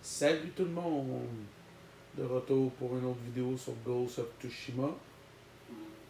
Salut tout le monde! De retour pour une autre vidéo sur Ghost of Tsushima.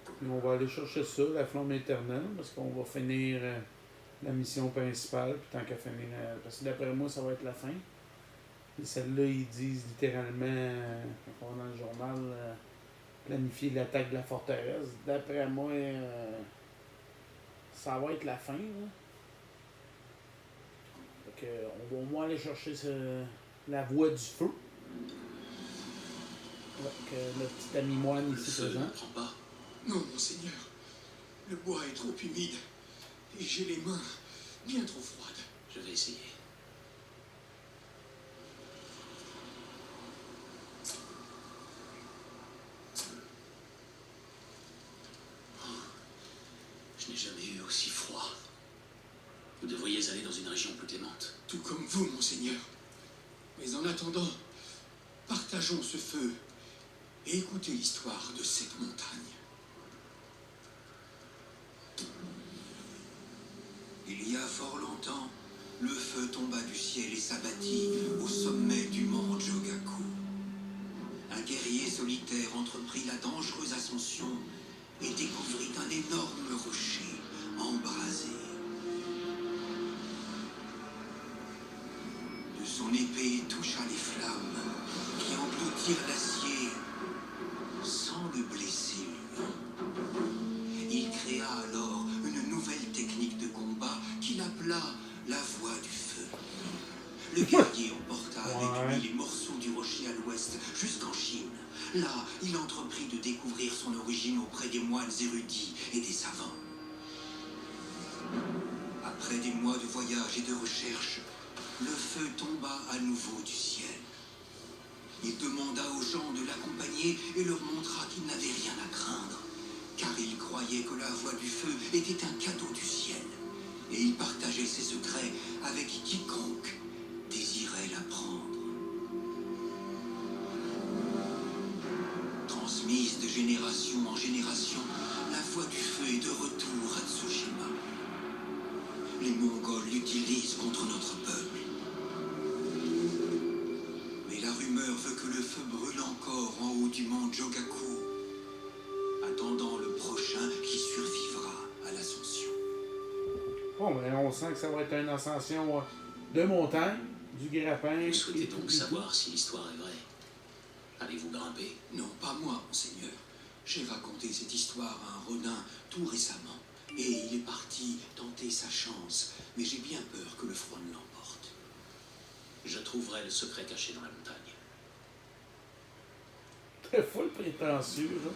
Puis on va aller chercher ça, la flamme éternelle, parce qu'on va finir la mission principale. Puis tant qu'à finir, parce que d'après moi, ça va être la fin. Et celle-là, ils disent littéralement, quand on va dans le journal, planifier l'attaque de la forteresse. D'après moi, ça va être la fin. Là. Donc, on va au moins aller chercher la voie du feu. Avec le petit ami moine ici présent. Ne prend pas. Non, monseigneur. Le bois est trop humide. Et j'ai les mains bien trop froides. Je vais essayer. Je n'ai jamais eu aussi froid. Vous devriez aller dans une région plus clémente. Tout comme vous, monseigneur. Mais en attendant, partageons ce feu et écoutez l'histoire de cette montagne. Il y a fort longtemps, le feu tomba du ciel et s'abattit au sommet du mont Jogaku. Un guerrier solitaire entreprit la dangereuse ascension et découvrit un énorme rocher embrasé. De son épée toucha les flammes qui engloutirent l'acier sans le blesser lui-même. Il créa alors une nouvelle technique de combat qu'il appela la voie du feu. Le guerrier emporta avec lui les morceaux du rocher à l'ouest jusqu'en Chine. Là, il entreprit de découvrir son origine auprès des moines érudits et des savants. Après des mois de voyage et de recherche, le feu tomba à nouveau du ciel. Il demanda aux gens de l'accompagner et leur montra qu'il n'avait rien à craindre, car il croyait que la voie du feu était un cadeau du ciel, et il partageait ses secrets avec quiconque désirait l'apprendre. Transmise de génération en génération, la voie du feu est de retour à Tsushima. Les Mongols l'utilisent contre notre peuple. Mais la rumeur veut que le feu brûle encore en haut du mont Jogaku, attendant le prochain qui survivra à l'ascension. Bon, ben, on sent que ça va être une ascension de montagne, du grappin. Vous souhaitez donc savoir si l'histoire est vraie? Allez-vous grimper? Non, pas moi, monseigneur. J'ai raconté cette histoire à un rodin tout récemment. Et il est parti tenter sa chance. Mais j'ai bien peur que le froid ne l'emporte. Je trouverai le secret caché dans la montagne. Très full prétentieux, là.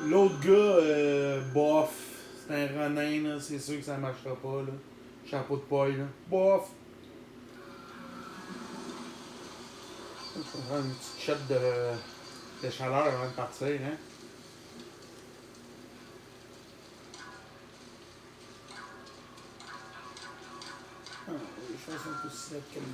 L'autre gars, bof. C'est un renin, là. C'est sûr que ça marchera pas, là. Chapeau de paille, là. Bof. On va prendre une petite shot de chaleur avant de partir, hein. Ah, les choses sont un peu si que le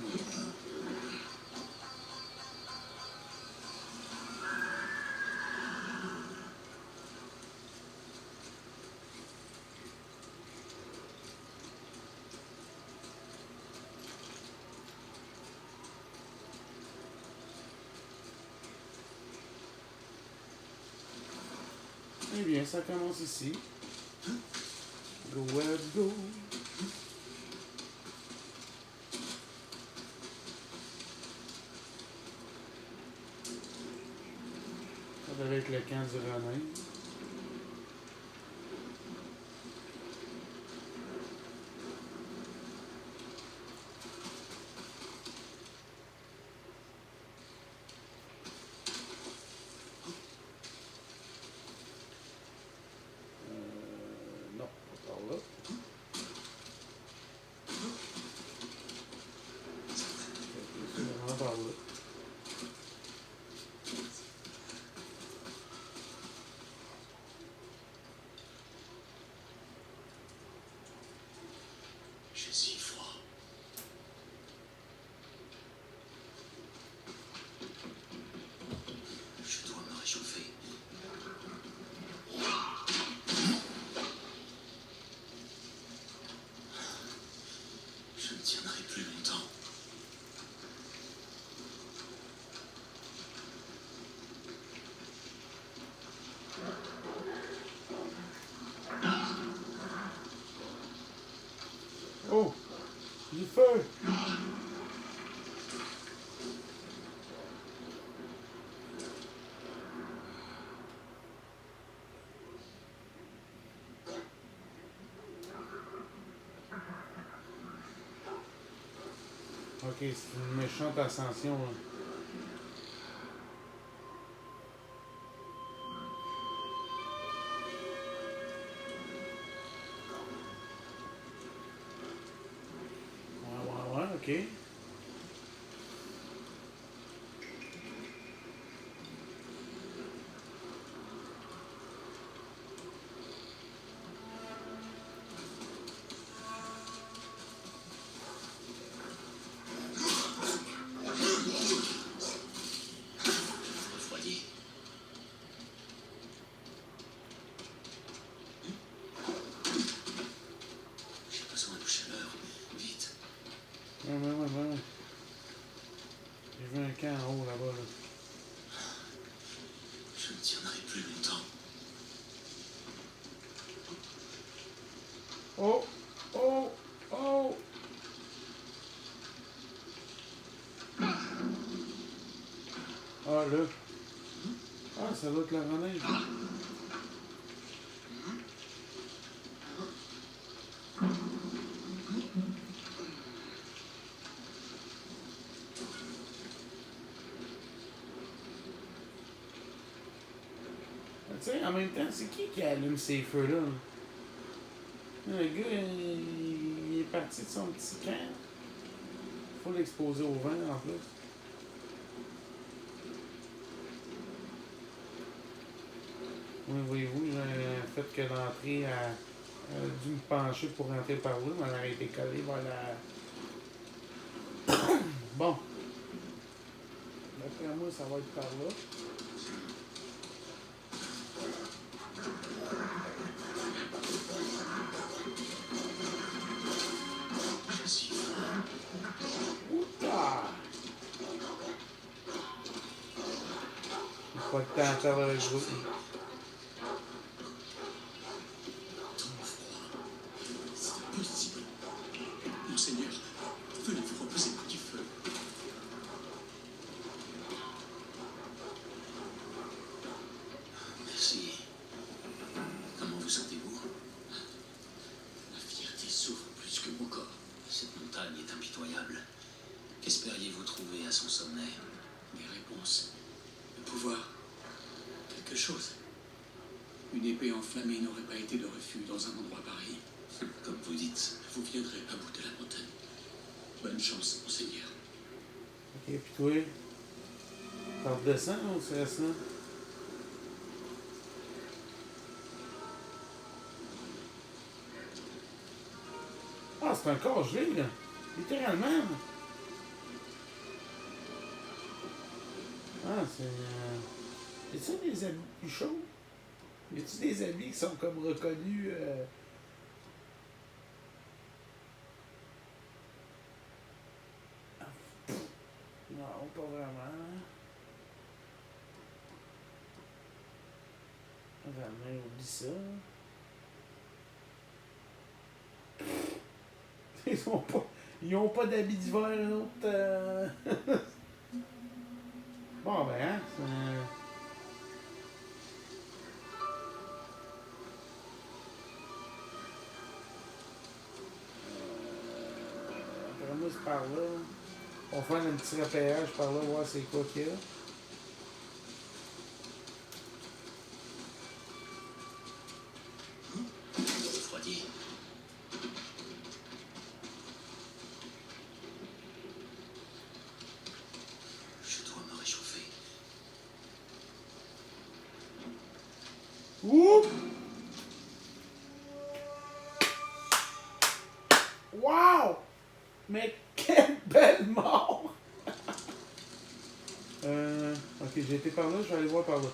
Eh bien, ça commence ici. Go, where go. Ça devait être le camp du Romain. Non, pas par là. C'est vraiment par là. du feu! Ok, c'est une méchante ascension. Là. Ouais, ok. Refroidi. J'ai besoin de chaleur. Vite. Ouais. J'ai vu un camp en haut là-bas. Là. Je ne tiendrai plus longtemps. Oh! Oh! Oh! Ah là! Ah, ça doit être la renneige. Tu sais, en même temps, c'est qui allume ces feux-là? Le gars, il est parti de son petit camp. Faut l'exposer au vent en plus. Oui, voyez-vous, le fait que l'entrée a dû me pencher pour rentrer par là, mais elle aurait été collée vers la. Bon. D'après moi, ça va être par là. Je suis faim. Outa! Pas de temps à faire le groupe. Trop froid. C'est impossible. Monseigneur, venez vous reposer près du feu. Merci. Comment vous sentez-vous? La fierté souffre plus que mon corps. Cette montagne est impitoyable. Qu'espériez-vous trouver à son sommet? Des réponses. Le pouvoir. Quelque chose. Une épée enflammée n'aurait pas été de refus dans un endroit pareil. Comme vous dites, vous viendrez à bout de la montagne. Bonne chance, monseigneur. Ok, puis toi, ça redescend ou tu restes là? Ah, c'est un corps gelé, là. Littéralement. Ah, c'est. Y a-tu des habits plus chauds? Y a-tu des habits qui sont comme reconnus? Non, pas vraiment. Vraiment, oublie ça. Ils ont pas d'habits d'hiver, un autre. Bon, ben, hein, après moi, c'est par là. On va faire un petit repérage par là, voir c'est quoi qu'il y a. Refroidi. Je dois me réchauffer. Ouh! Wow! Mais quelle belle mort! Ok, j'ai été par là, je vais aller voir par là.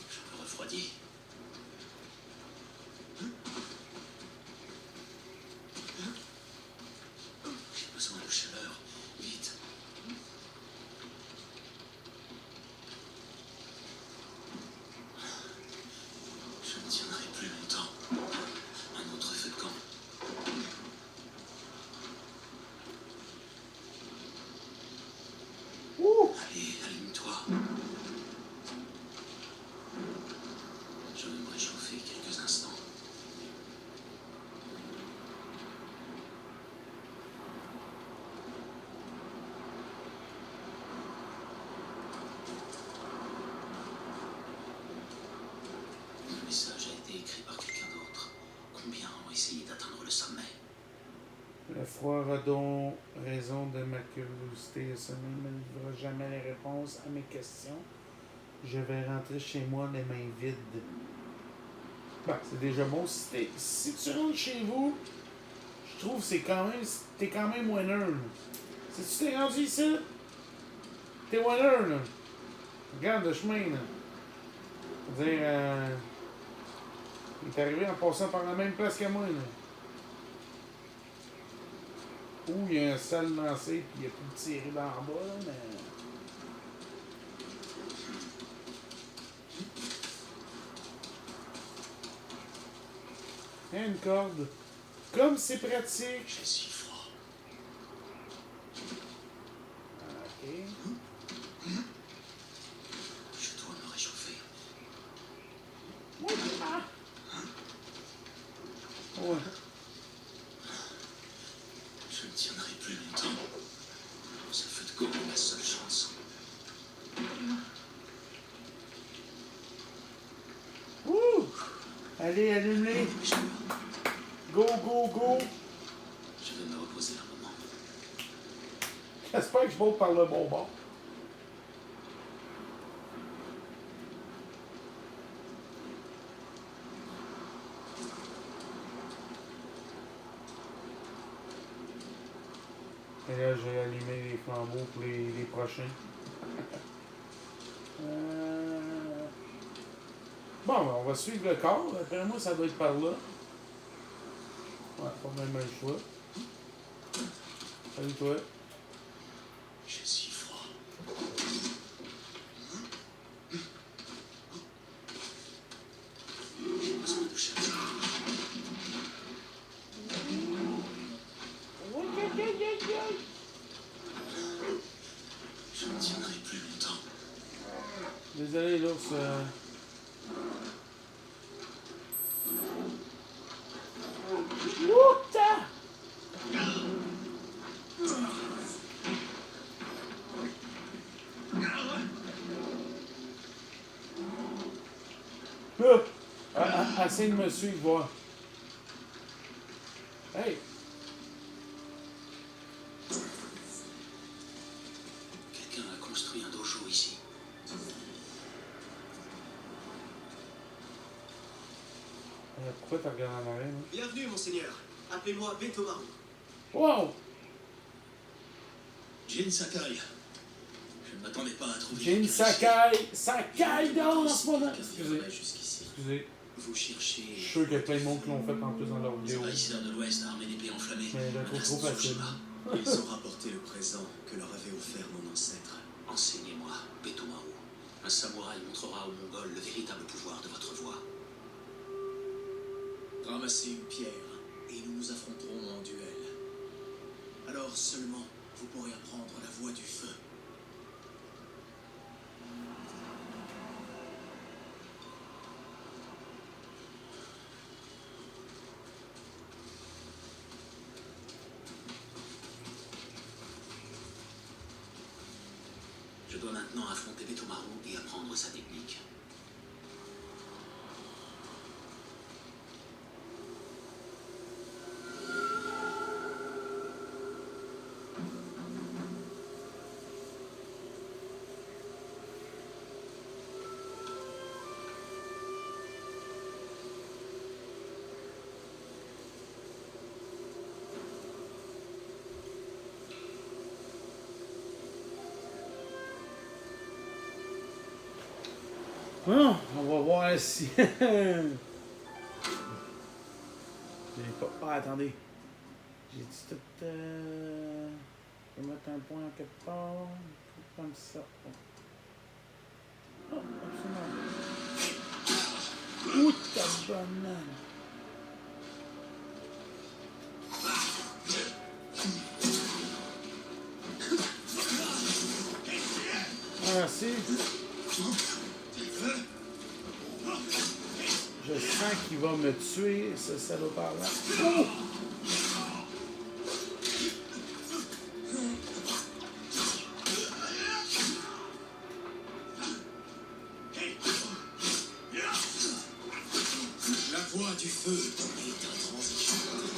Je me refroidis. J'ai besoin de chaleur. Vite. Le froid a donc raison de ma curiosité. Ce ne me livrera jamais les réponses à mes questions. Je vais rentrer chez moi les mains vides. Ben, c'est déjà bon. Si tu rentres chez vous, je trouve que c'est quand même. T'es quand même winner, là. Si tu t'es rendu ici, t'es winner, là. Regarde le chemin, là. C'est-à-dire, il est arrivé en passant par la même place que moi, là. Ouh, il y a un sale lancé, puis il a pu le tirer dans le bas, là, mais. Il y a une corde. Comme c'est pratique. J'ai si froid. Ok. Je dois me réchauffer. Ouais. Je ne tiendrai plus longtemps. Ce feu de camp est ma seule chance. Ouh! Allez, allume-les. Go, go, go! Je vais me reposer un moment. J'espère que je monte par le bon bord. Et là, je vais allumer les flambeaux pour les prochains. Bon, ben, on va suivre le corps. Après moi, ça doit être par là. Ouais, pas même un choix. Salut toi. J'ai si froid. J'ai besoin de chercher. Je ne tiendrai plus longtemps. Désolé, l'ours. Outa! Essaye de me suivre, voir. Hey! Quelqu'un a construit un dojo ici. Pourquoi t'as regardé en arrière, là? Bienvenue, monseigneur. Appelez-moi Betomaru. Wow! Jin Sakai. Je ne m'attendais pas à trouver. Jin Sakai! Sakai dans en ce moment! Excusez. Jusqu'ici. Excusez. Vous cherchez. Je suis sûr qu'il y a plein de monde qui l'ont fait en plus dans leur Les vidéo. envahisseurs de l'Ouest armés d'épées enflammées. Mais là, trop menacent facile. Tsushima. Ils ont rapporté le présent que leur avait offert mon ancêtre. Enseignez-moi, Betomaru. Un samouraï montrera aux Mongols le véritable pouvoir de votre voix. Ramassez une pierre et nous nous affronterons en duel. Alors seulement vous pourrez apprendre la voie du feu. Je dois maintenant affronter Betomaru et apprendre sa technique. Bon, on va voir si. J'ai pas. Ah, attendez. J'ai dit tout. Je vais mettre un point en quelque part. Comme ça. Oh, absolument. Ouh, ta banane. Merci. Je sens qu'il va me tuer, ce salopard-là. Oh! La voie du feu est intransigeante.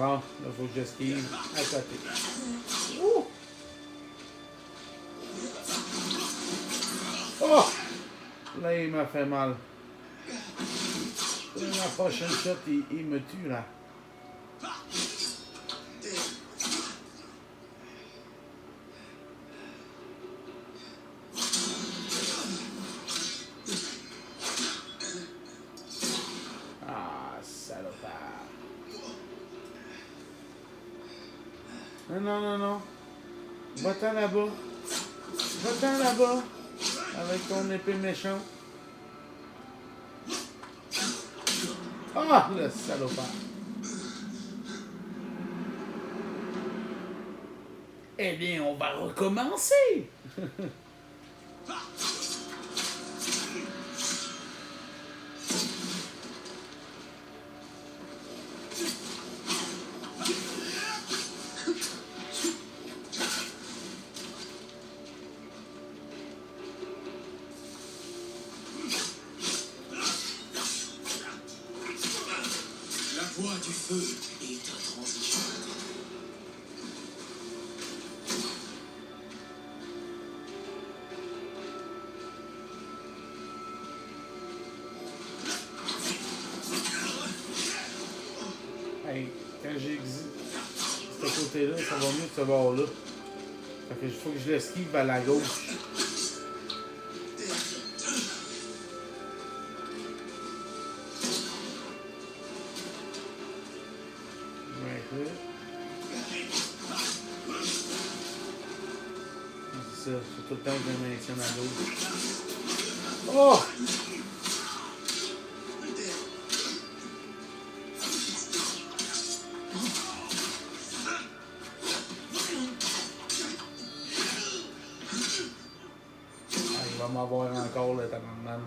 Bon, là, faut que j'esquive à côté. Ouh! Oh! Là, il m'a fait mal. La prochaine shot, il me tue, là. Ah, salopard. Non, non, non, non. Va-t'en là-bas. Va-t'en là-bas. Avec ton épée méchante. Ah, le salopard. Eh bien, on va recommencer. La voix du feu est intransigeante. Hey, quand j'ai exit ce côté-là, ça va mieux que ce bord-là. Fait que il faut que je l'esquive vers la gauche. Ouais, là. C'est ça, c'est tout le temps que je me maintienne à gauche. Oh! Ah, il va m'avoir encore le tabarnak.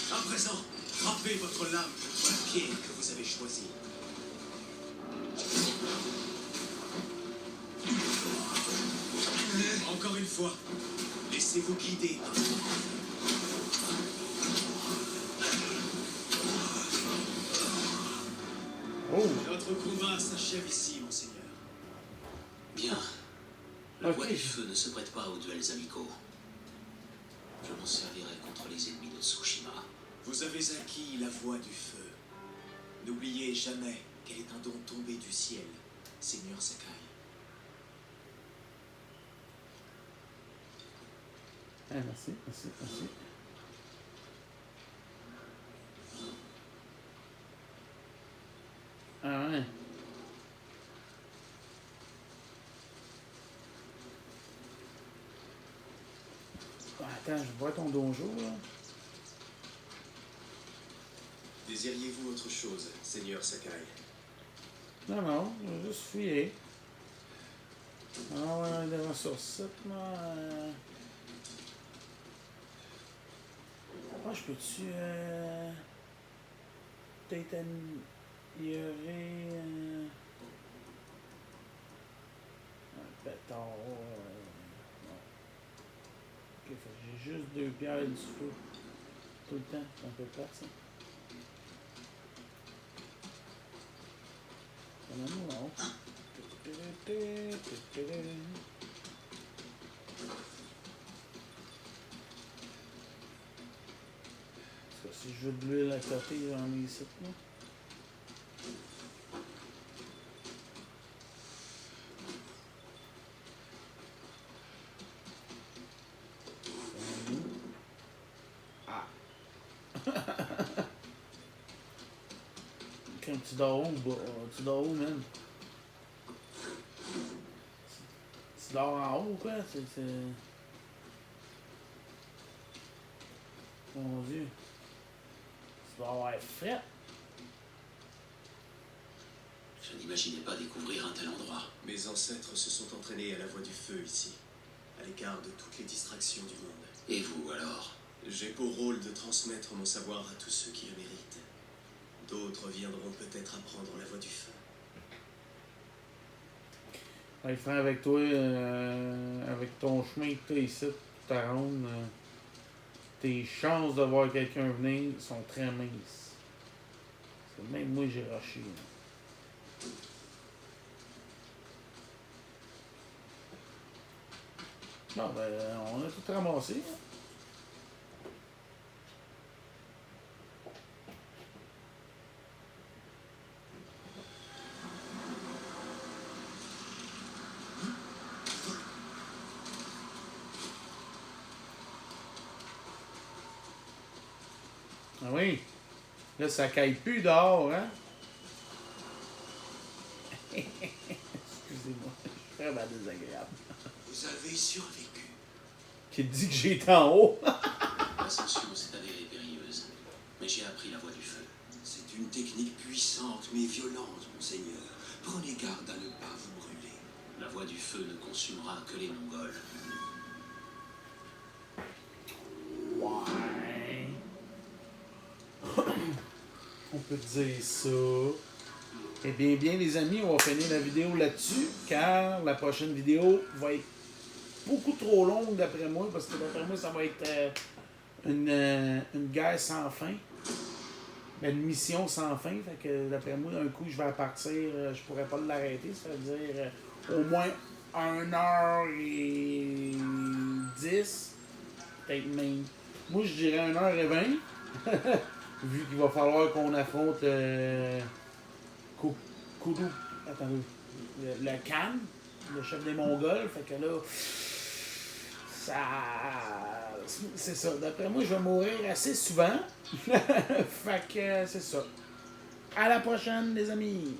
À présent, frappez votre lame contre la pierre que vous avez choisie. Encore une fois, laissez-vous guider. Oh! Notre combat s'achève ici, monseigneur. Bien. La Ok. voie du feu ne se prête pas aux duels amicaux. Je m'en servirai contre les ennemis de Tsushima. Vous avez acquis la voix du feu. N'oubliez jamais qu'elle est un don tombé du ciel, Seigneur Sakai. Ah, merci, merci, merci. Ah ouais. Attends, je vois ton donjon, là. Désiriez-vous autre chose, Seigneur Sakai? Non, non, je vais juste fouiller. Ah ouais, des ressources, moi. Ah, je peux-tu. Peut-être améliorer. Un pétard. Non. Ok, fait que j'ai juste 2 pierres et du feu. Tout le temps, c'est un peu plate, ça. Non. Si je veux de l'huile à côté, j'en ai ici, là. Ah! Quand tu dors où, tu dors où, man? Tu dors en haut, quoi? C'est... Mon Dieu. Tu dois avoir fret. Je n'imaginais pas découvrir un tel endroit. Mes ancêtres se sont entraînés à la voix du feu ici, à l'écart de toutes les distractions du monde. Et vous, alors? J'ai pour rôle de transmettre mon savoir à tous ceux qui le méritent. D'autres viendront peut-être apprendre la voix du feu. Ouais, frère, avec toi, avec ton chemin que tu as ici, ta ronde, tes chances de voir quelqu'un venir sont très minces. Parce que même moi, j'ai rushé. Là. Bon, ben, on a tout ramassé. Hein. Ah oui. Là, ça caille plus dehors, hein? Excusez-moi, je suis vraiment désagréable. Vous avez survécu. Qui dit que j'étais en haut? L'ascension s'est avérée périlleuse, mais j'ai appris la voie du feu. C'est une technique puissante mais violente, monseigneur. Prenez garde à ne pas vous brûler. La voie du feu ne consumera que les Mongols. Ouais. On peut dire ça. Eh bien, les amis, on va finir la vidéo là-dessus, car la prochaine vidéo va être beaucoup trop longue d'après moi, parce que d'après moi, ça va être une guerre sans fin. Une mission sans fin. Fait que d'après moi, d'un coup, je vais partir, je pourrais pas l'arrêter. Ça veut dire au moins 1h10. Peut-être même. Moi, je dirais 1h20. Vu qu'il va falloir qu'on affronte Koudou. Attendez. Le Khan, le chef des Mongols. Fait que là. C'est ça. D'après moi, je vais mourir assez souvent. Fait que c'est ça. À la prochaine, les amis!